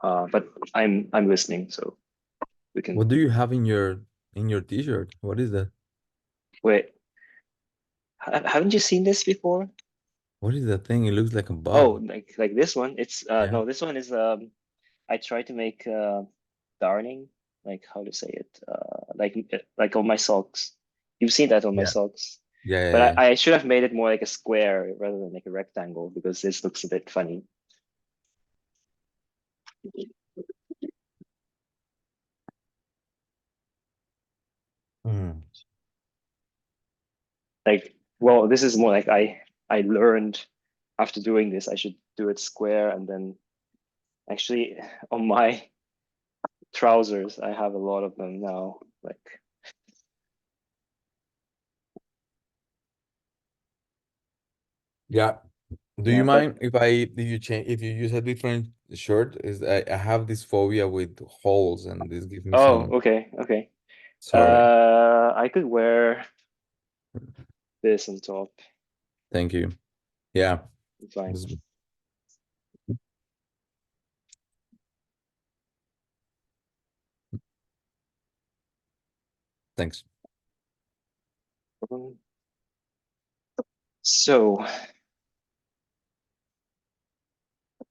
But I'm listening, so we can What do you have in your t-shirt? What is that? wait. Haven't you seen this before? What is that thing? It looks like a Oh, bug. like this one. It's Yeah. no, this one is I try to make darning, like how to say it, like on my socks. You've seen that on my Yeah. socks, Yeah, but yeah, yeah. I should have made it more like a square rather than like a rectangle because this looks a bit funny. Hmm. Like, well, this is more like I learned after doing this I should do it square, and then actually on my trousers I have a lot of them now. Like, Yeah. Do you yeah, but mind if you use a different shirt? Is I have this phobia with holes and this gives me oh, some okay, okay. sorry. I could wear this on top. Thank you. Yeah. Fine. this- Thanks. So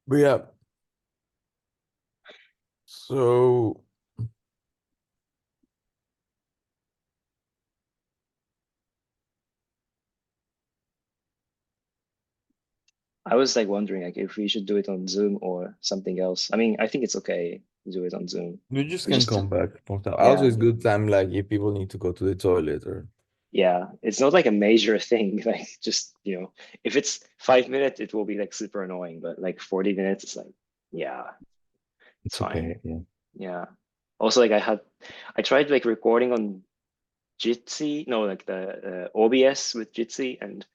But yeah, so I was like wondering like if we should do it on Zoom or something else. I mean, I think it's okay to do it on Zoom. you just We can just come back. Also, yeah, it's good time like if people need to go to the toilet or yeah. It's not like a major thing. Like just, if it's 5 minutes, it will be like super annoying, but like 40 minutes, it's like, yeah, it's it's fine. okay. Yeah. Yeah. Also, like I tried like recording on Jitsi, no, like the OBS with Jitsi, and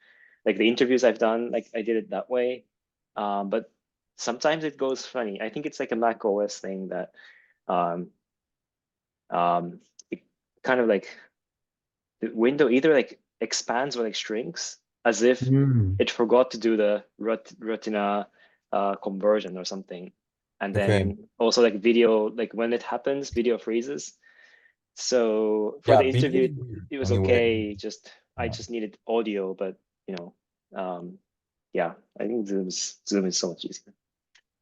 like the interviews I've done, like I did it that way. But sometimes it goes funny. I think it's like a Mac OS thing that um, it kind of like the window either like expands or like shrinks as if Mm. it forgot to do the Retina conversion or something. And Okay. then also like video, like when it happens, video freezes. So for Yeah, the video interview, is weird. it was Anyway. okay. I Yeah. just needed audio, but you know, um, yeah, I think Zoom is so much easier.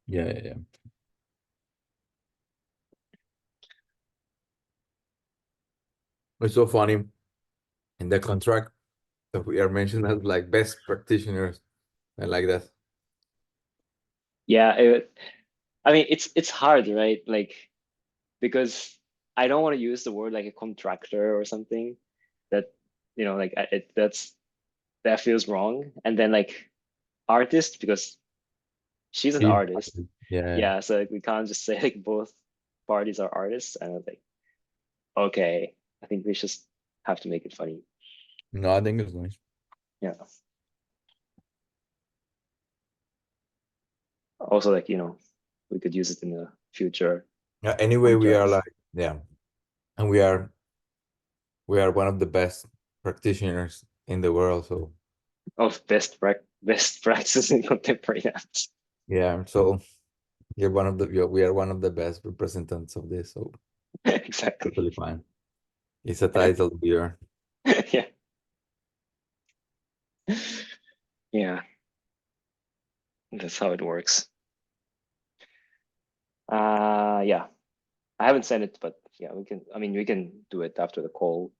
Yeah, yeah, yeah. It's so funny in the contract that we are mentioned as like best practitioners. I like that. Yeah, I mean it's hard, right? Like because I don't want to use the word like a contractor or something that like that feels wrong. And then like artist because she's an Chief artist. artist. Yeah. Yeah, so like we can't just say like both parties are artists. And I was like, okay, I think we just have to make it funny. No, I think it's nice. Yeah. Also, like, we could use it in the future Yeah, anyway, we are contracts like, yeah, and we are one of the best practitioners in the world. So of best practices in contemporary dance. yeah, so we are one of the best representatives of this. So Exactly. totally fine. It's a title here. Yeah. Yeah. That's how it works. Yeah. I haven't sent it, but yeah, we can do it after the call.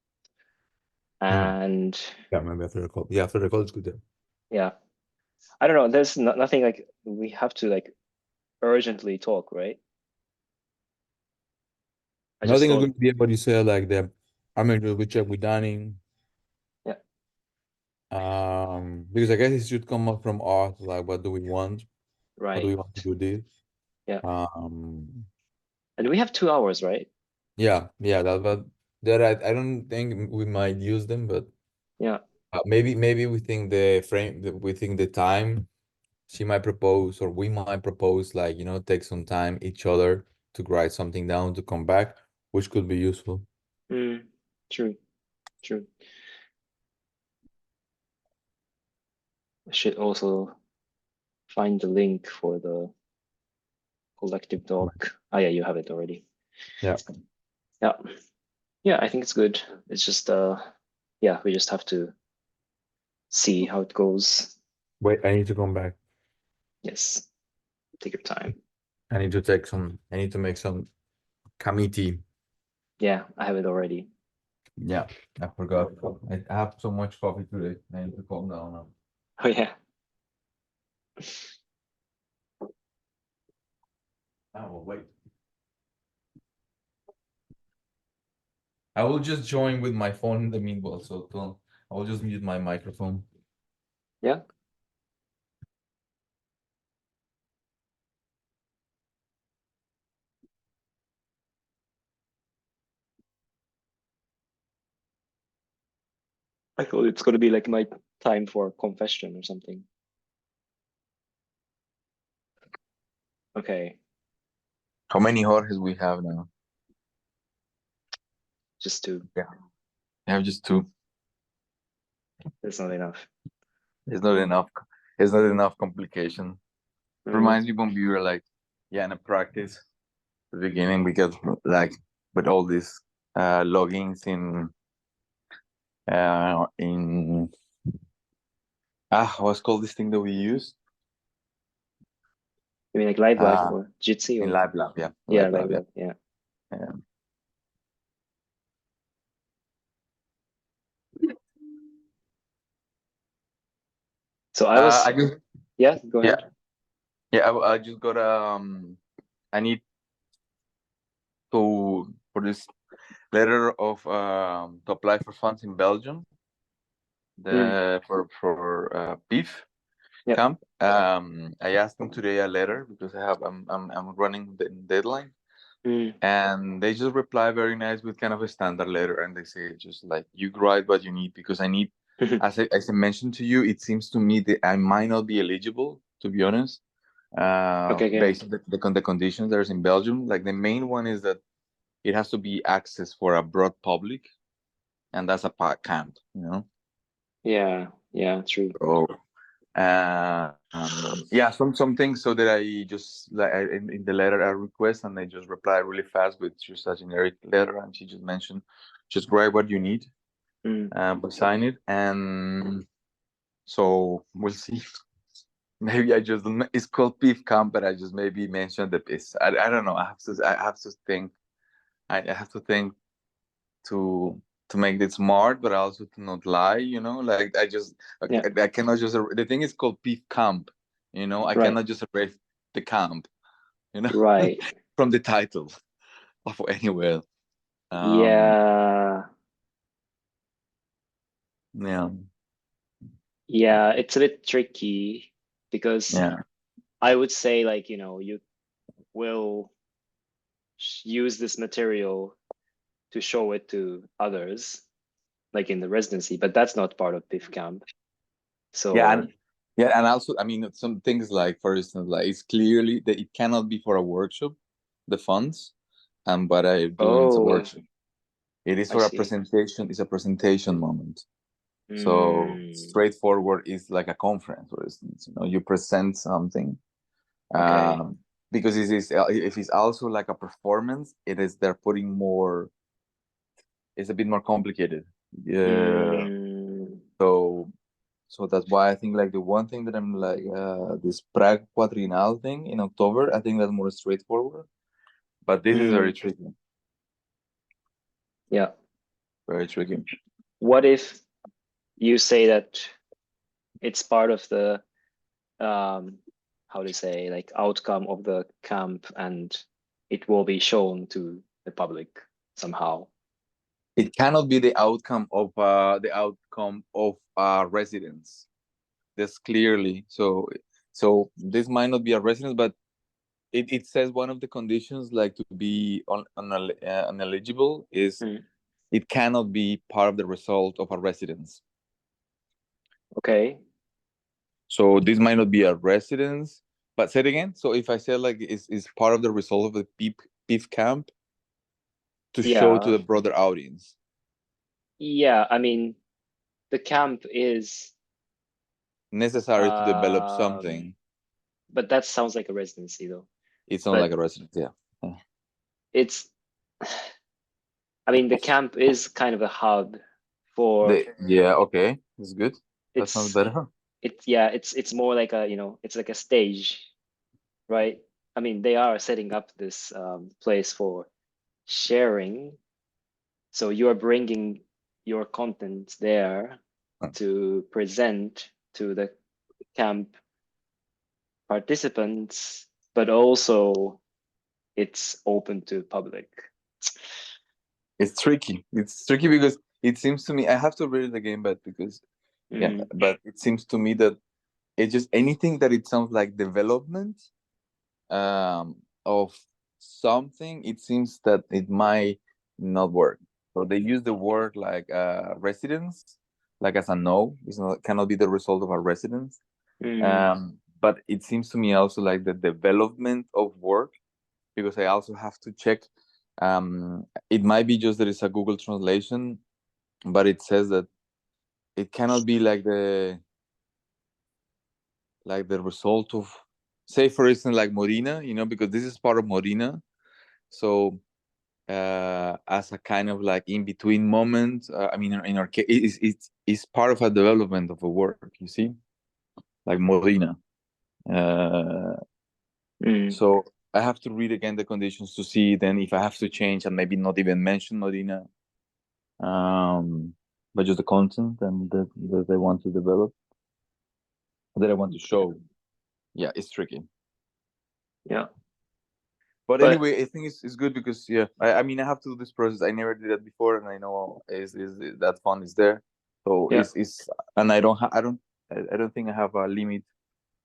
Mhm. And Yeah, maybe after the call. Yeah, after the call is good. yeah, I don't know. There's nothing like we have to like urgently talk, right? I just Nothing is thought, going to be what you say like the I mean we check with Danny. yeah, Because I guess it should come up from us, like what do we want? How do right. we want to do this? Yeah. Um, And we have 2 hours, right? yeah, yeah, that but that I don't think we might use them, but Yeah. maybe we think the frame we think the time she might propose or we might propose like take some time each other to write something down to come back, which could be useful. Mm, true, true. I should also find the link for the collective doc. Oh yeah, you have it already. Yeah. Yeah. Yeah, I think it's good. It's just yeah, we just have to see how it goes. Wait, I need to come back. Yes. Take your time. I need to make some committee. Yeah, I have it already. Yeah, I forgot. I have so much coffee today. I need to calm down now. Oh yeah. Oh, wait. I will just join with my phone in the meanwhile, so I will just mute my microphone. Yeah. I thought it's gonna be like my time for confession or something. Okay, How many Jorges we have now? just two. We have just two. That's not enough. It's not enough. It's not enough complication. Mhm. Reminds me when we were like, in a practice at the beginning, because like with all these logins in what's called this thing that we use? You mean like Live Lab Uh, or Jitsi in or Live Lab, yeah. yeah, Live Live Lab, Lab, yeah. yeah. So I was I just yeah, go yeah ahead. I just got I need to for this letter of to apply for funds in Belgium. For beef Yep. camp. I asked them today a letter because I'm running the deadline, Mm. and they just reply very nice with kind of a standard letter, and they say just like you write what you need because I need, as I mentioned to you, it seems to me that I might not be eligible, to be honest, Okay, based on the conditions there's in Belgium. Like the main one is that it has to be access for a broad public, and that's a camp, you know. Yeah, true. So yeah, some things so that I just like in the letter I request, and I just reply really fast with just a generic letter, and she just mentioned just write what you need, Mm. but sign it, and so we'll see. Maybe I just it's called Beef Camp, but I just maybe mentioned the piece. I don't know. I have to think. I have to think to make it smart, but also to not lie. Like Yeah, I cannot just. The thing is called Beef Camp. I right, cannot just erase the camp. right. From the title of anywhere. Yeah, Yeah, yeah, it's a bit tricky because yeah. I would say like, you will use this material to show it to others, like in the residency, but that's not part of BIF camp. Yeah, So and also, I mean, some things like, for instance, like it's clearly that it cannot be for a workshop, the funds, and what I'm doing is a workshop. It is I for a see. presentation. It's a presentation moment. So Mm, straightforward is like a conference, for instance. You present something. okay. Because if it's also like a performance, they're putting more. It's a bit more complicated. Yeah. Mm, So that's why I think like the one thing that I'm like this Prague Quadriennale thing in October, I think that's more straightforward. But this is very tricky. yeah. Very tricky. What if you say that it's part of the how to say, like, outcome of the camp and it will be shown to the public somehow? It cannot be the outcome of residence. That's clearly so. So this might not be a residence, but it says one of the conditions, like to be uneligible, is it cannot be part of the result of a residence. Okay. So this might not be a residence, but say it again. So if I say like is part of the result of the beef camp to show to the broader audience. Yeah, I mean, the camp is necessary to develop something. but that sounds like a residency though. It's not But- like a residence. Yeah. It's, I mean, the camp is kind of a hub for Yeah. Okay. That's good. That it's sounds better. it's more like a, you know, it's like a stage, right? I mean, they are setting up this place for sharing, so you are bringing your content there to present to the camp participants, but also it's open to public. It's tricky. It's tricky because it seems to me I have to read it again, but because but it seems to me that it's just anything that it sounds like development of something, it seems that it might not work. So they use the word like residence, like as a no, it's not cannot be the result of a residence. But it seems to me also like the development of work, because I also have to check. It might be just that it's a Google translation, but it says that it cannot be like the result of, say for instance, like Modena, because this is part of Modena. So as a kind of like in between moment, I mean, in our case, it's part of a development of a work, you see, like Modena. So I have to read again the conditions to see then if I have to change and maybe not even mention Modena, but just the content and that they want to develop, that I want to show. Yeah, it's tricky. Yeah. But anyway, I think it's good because I mean I have to do this process. I never did that before, and I know is that fun is there. So it's and I don't think I have a limit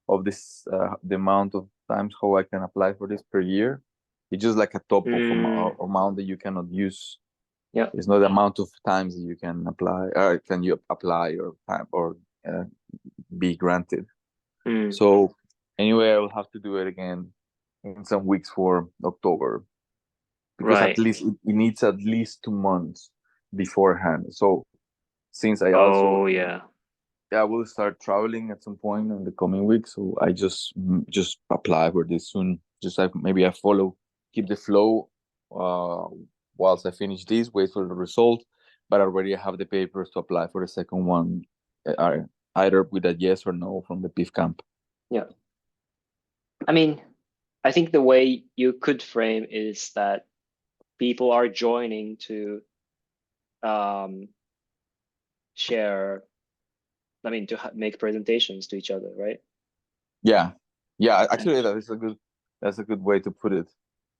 of this the amount of times how I can apply for this per year. It's just like a top of amount that you cannot use. Yeah, it's not the amount of times that you can apply, or can you apply or be granted. So anyway, I will have to do it again in some weeks for October, because at least it needs at least 2 months beforehand. So since I also I will start traveling at some point in the coming weeks, so I just apply for this soon. Just like maybe I keep the flow whilst I finish this, wait for the result, but already I have the papers to apply for the second one, either with a yes or no from the PIF camp. Yeah. I mean, I think the way you could frame is that people are joining to share, I mean, to make presentations to each other, right? Yeah. Actually, that's a good way to put it.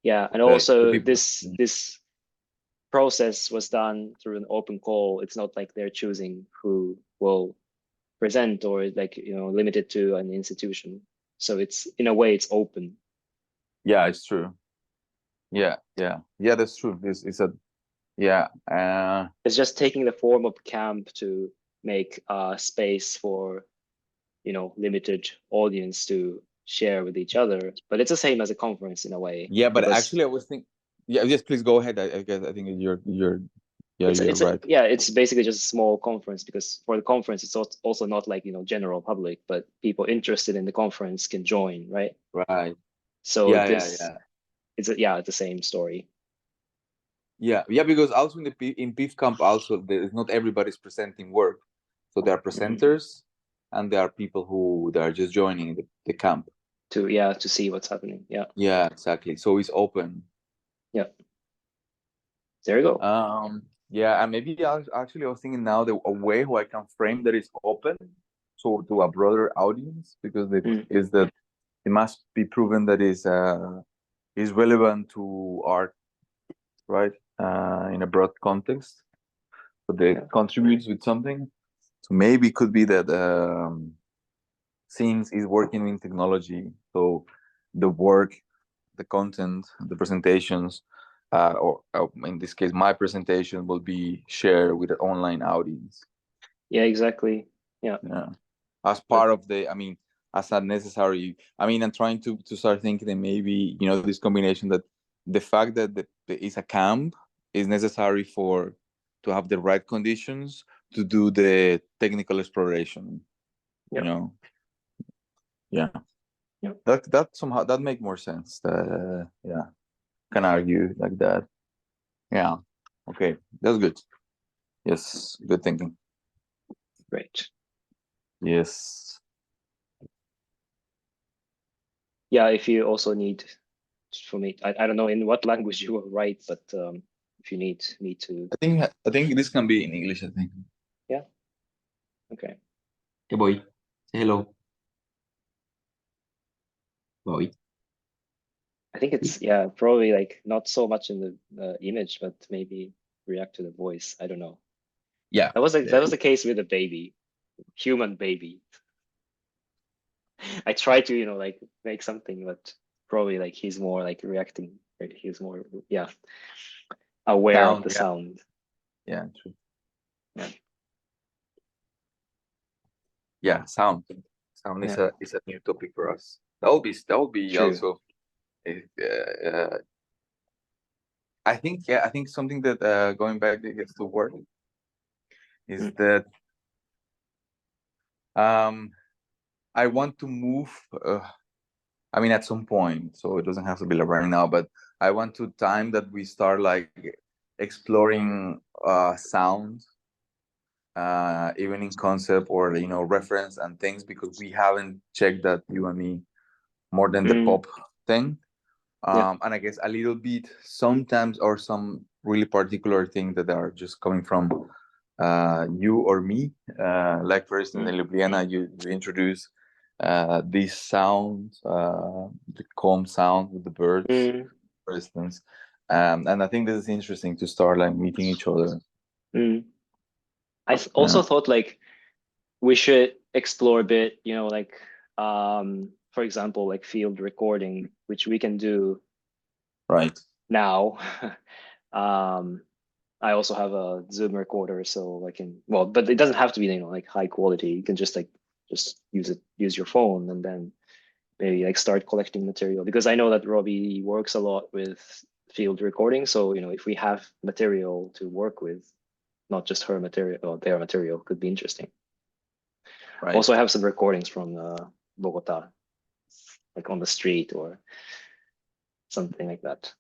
Yeah, and also this process was done through an open call. It's not like they're choosing who will present or like, limited to an institution. So it's, in a way, it's open. Yeah, it's true. Yeah, that's true. It's just taking the form of camp to make a space for, limited audience to share with each other, but it's the same as a conference in a way. Yeah, but actually I was thinking, yes, please go ahead. I guess I think you're right. It's basically just a small conference, because for the conference it's also not like, general public, but people interested in the conference can join, right? Right. So it's the same story. Yeah, because also in PIF camp also there is not everybody's presenting work, so there are presenters and there are people who they are just joining the camp to see what's happening. Yeah, exactly. So it's open. Yeah, there you go. And maybe I was thinking now a way how I can frame that is open, so to a broader audience, because is that it must be proven that is relevant to art, right? In a broad context, so they contributes with something. So maybe it could be that since is working in technology, so the work, the content, the presentations, or in this case, my presentation will be shared with an online audience. Yeah, exactly. Yeah. As part of as a necessary. I'm trying to start thinking that maybe this combination, that the fact that it's a camp is necessary to have the right conditions to do the technical exploration. Yeah. That somehow that make more sense. Yeah, can argue like that. Yeah. Okay, that's good. Yes, good thinking. Great. Yes. Yeah, if you also need for me, I don't know in what language you will write, but if you need me to, I think this can be in English, I think. yeah. Okay. Hey boy, say hello. Boy. I think it's, yeah, probably like not so much in the image, but maybe react to the voice. I don't know. Yeah. That was the case with the baby, human baby. I tried to, like make something, but probably like he's more like reacting. He's more, yeah, aware of Sound, the yeah. sound. Yeah, true. Yeah. Yeah, sound. Sound is a new topic for us. That will be True. also I think something that going back to work is that I want to move I mean at some point, so it doesn't have to be like right now, but I want to time that we start like exploring sound even in concept or reference and things, because we haven't checked that, you and me, more than the pop thing. Yeah. And I guess a little bit sometimes, or some really particular things that are just coming from you or me. Like for instance, in Ljubljana, you introduce this sound, the calm sound with the birds, for instance. And I think this is interesting to start like meeting each other. I also thought like we should explore a bit, like for example, like field recording, which we can do Right now. I also have a Zoom recorder, so I can, well, but it doesn't have to be, like high quality. You can just use your phone, and then maybe like start collecting material, because I know that Robbie works a lot with field recording. So, if we have material to work with, not just her material or their material, could be interesting. Right. Also, I have some recordings from Bogota, like on the street or something like that.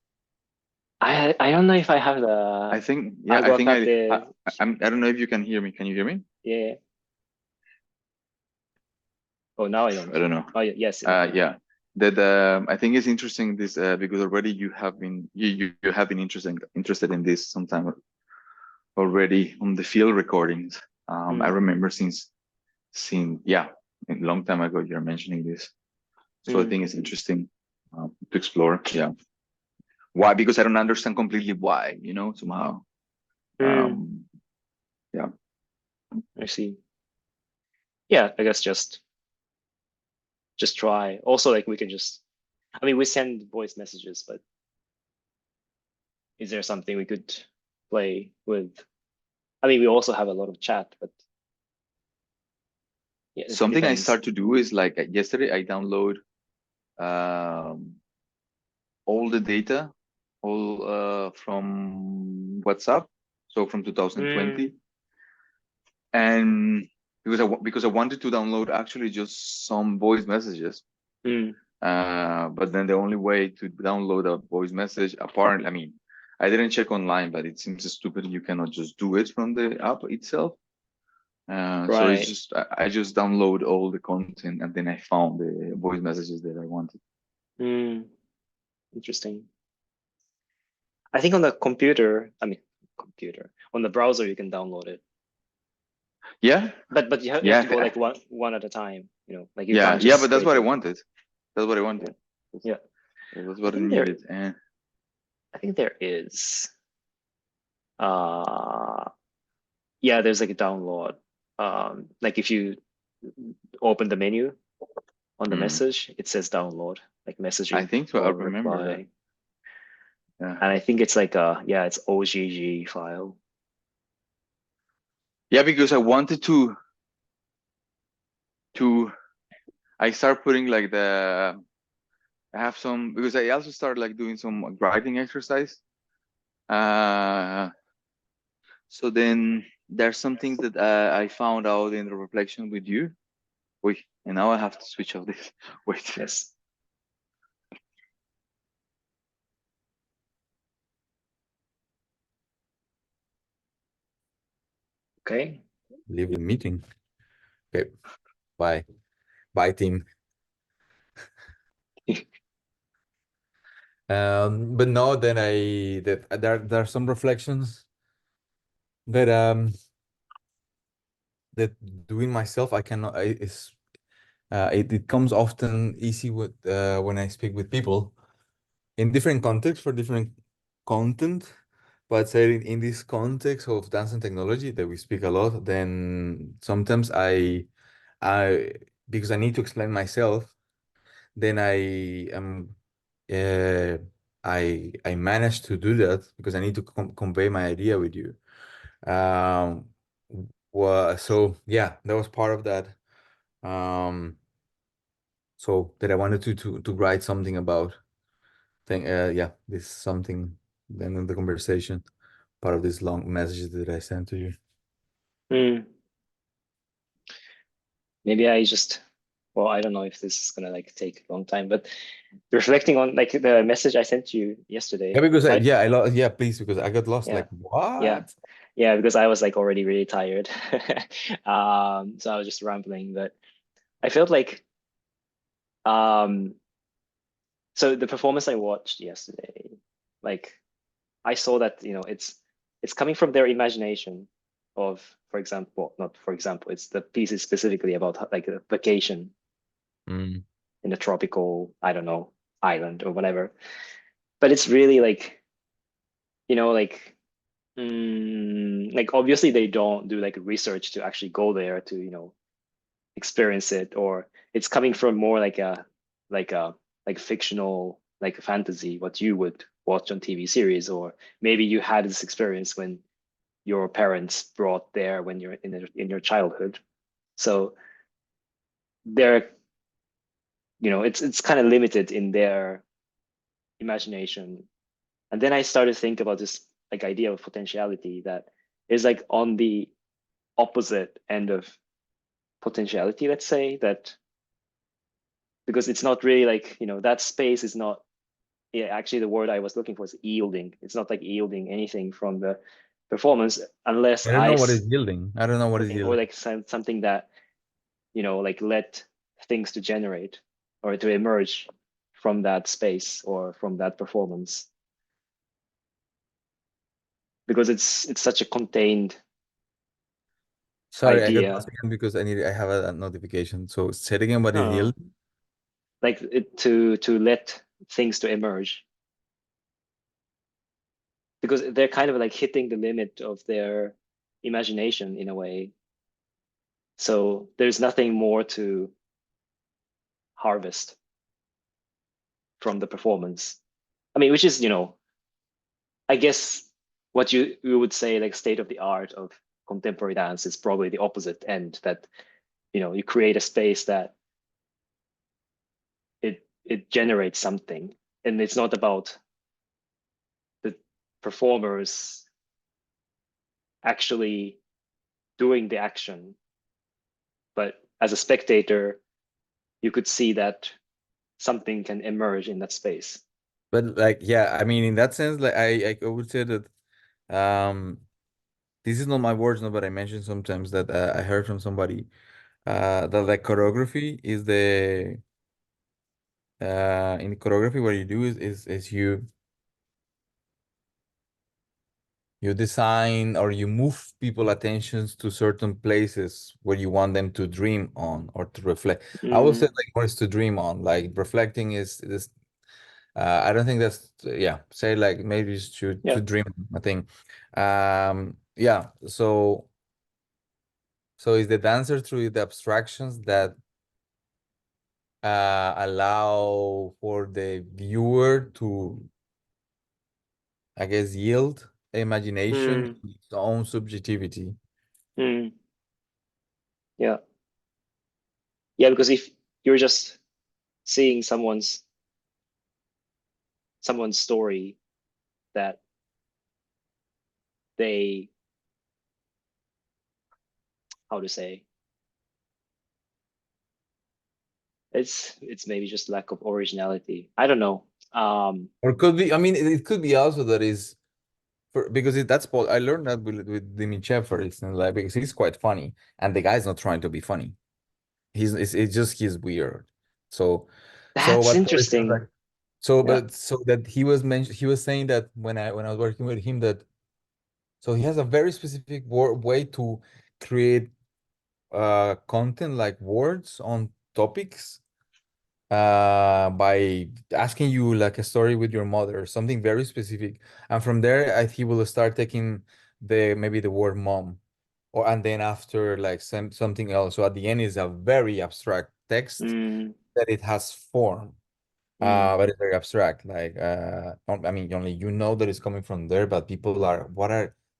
I don't know if I have the. I think I don't know if you can hear me. Can you hear me? Yeah. Oh, now I don't. I don't know. Oh, yes. Yeah. That I think is interesting this because already you have been interested in this sometime already on the field recordings. I remember since a long time ago you're mentioning this, so I think it's interesting to explore. Yeah. Why? Because I don't understand completely why. Somehow. Yeah. I see. Yeah, I guess just try. Also, like we can we send voice messages, but is there something we could play with? We also have a lot of chat, but yeah, something I start to do is like yesterday I download all the data, all from WhatsApp, so from 2020, and because I wanted to download actually just some voice messages, but then the only way to download a voice message, apparently, I didn't check online, but it seems stupid. You cannot just do it from the app itself. So it's just I just download all the content, and then I found the voice messages that I wanted. Interesting. I think on the computer, on the browser, you can download it. Yeah, but you have to go like one at a time. Like you can't but that's what I wanted. That's what I wanted. Yeah, that's what I needed. And I think there is. Yeah, there's like a download. Like if you open the menu on the message, it says download, like messaging. I think so. I remember reply. that. Yeah. And I think it's like it's OGG file. Yeah, because I wanted to I start putting like I have some, because I also started like doing some writing exercise. So then there's some things that I found out in the reflection with you. Wait, and now I have to switch off this. Wait. Yes. Okay. Leave the meeting. Okay, bye. Bye, team. But no, then there are some reflections that that doing myself I cannot it comes often easy with when I speak with people in different contexts for different content, but say in this context of dance and technology that we speak a lot, then sometimes I because I need to explain myself, then I am I manage to do that because I need to convey my idea with you. Well, so yeah, that was part of that. So that I wanted to write something about. Yeah, this is something then in the conversation, part of this long message that I sent to you. Hmm. Maybe I just, well, I don't know if this is gonna like take a long time, but reflecting on like the message I sent you yesterday. Yeah, because I, yeah, please, because I got lost. Yeah. Like, what? yeah, because I was like already really tired. So I was just rambling, but I felt like so the performance I watched yesterday, like I saw that, you know, it's coming from their imagination of, for example, not for example, it's the piece is specifically about like a vacation Mm. in a tropical, I don't know, island or whatever. But it's really like, you know, like obviously they don't do like research to actually go there to, you know, experience it, or it's coming from more like a like a like fictional, like a fantasy, what you would watch on TV series, or maybe you had this experience when your parents brought there when you're in your childhood. So they're, you know, it's kind of limited in their imagination. And then I started to think about this like idea of potentiality that is like on the opposite end of potentiality, let's say, that because it's not really like, you know, that space is not, yeah, actually the word I was looking for is yielding. It's not like yielding anything from the performance unless I don't know what is yielding. I don't know what is okay, or yielding. like something that, you know, like let things to generate or to emerge from that space or from that performance, because it's such a contained Sorry, I got lost idea. again because I have a notification. So say it again, what is No, yielding? like it, to let things to emerge, because they're kind of like hitting the limit of their imagination in a way. So there's nothing more to harvest from the performance. I mean, which is, you know, I guess what you would say like state of the art of contemporary dance is probably the opposite end, that, you know, you create a space that it generates something, and it's not about the performers actually doing the action, but as a spectator you could see that something can emerge in that space. But like, yeah, I mean, in that sense, like I would say that this is not my words, no, but I mentioned sometimes that I heard from somebody that like choreography is the in choreography what you do is you design or you move people attentions to certain places where you want them to dream on or to reflect. I would say like more is to dream on, like reflecting is this. I don't think that's yeah. Say like maybe it's to Yeah. dream. I think, yeah. So is the dancer through the abstractions that allow for the viewer to, I guess, yield imagination Mm, in its own subjectivity. mm, yeah. Yeah, because if you're just seeing someone's story that they, how to say, it's maybe just lack of originality. I don't know. Or could be, I mean, it could be also that is because I learned that with Dimichev, for instance, like because he's quite funny, and the guy's not trying to be funny. It's just he's weird. So That's what interesting. Yeah. so that he was saying that when I was working with him, that so he has a very specific way to create content, like words on topics, by asking you like a story with your mother or something very specific, and from there he will start taking maybe the word mom, or and then after like something else. So at the end is a very abstract text Mm, that it has form, but it's very abstract. Like I mean, only you know that it's coming from there, but people are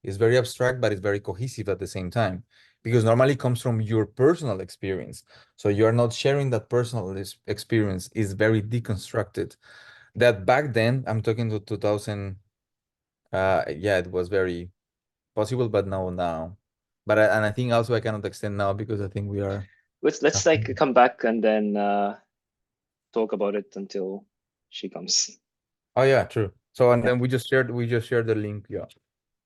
it's very abstract, but it's very cohesive at the same time, because normally it comes from your personal experience. So you are not sharing that personal experience. Is very deconstructed. That back then, I'm talking to 2000. Yeah, it was very possible, but no now. But and I think also I cannot extend now because I think we are. let's like come back and then talk about it until she comes. Oh yeah, true. So and Yeah. then we just shared the link. Yeah.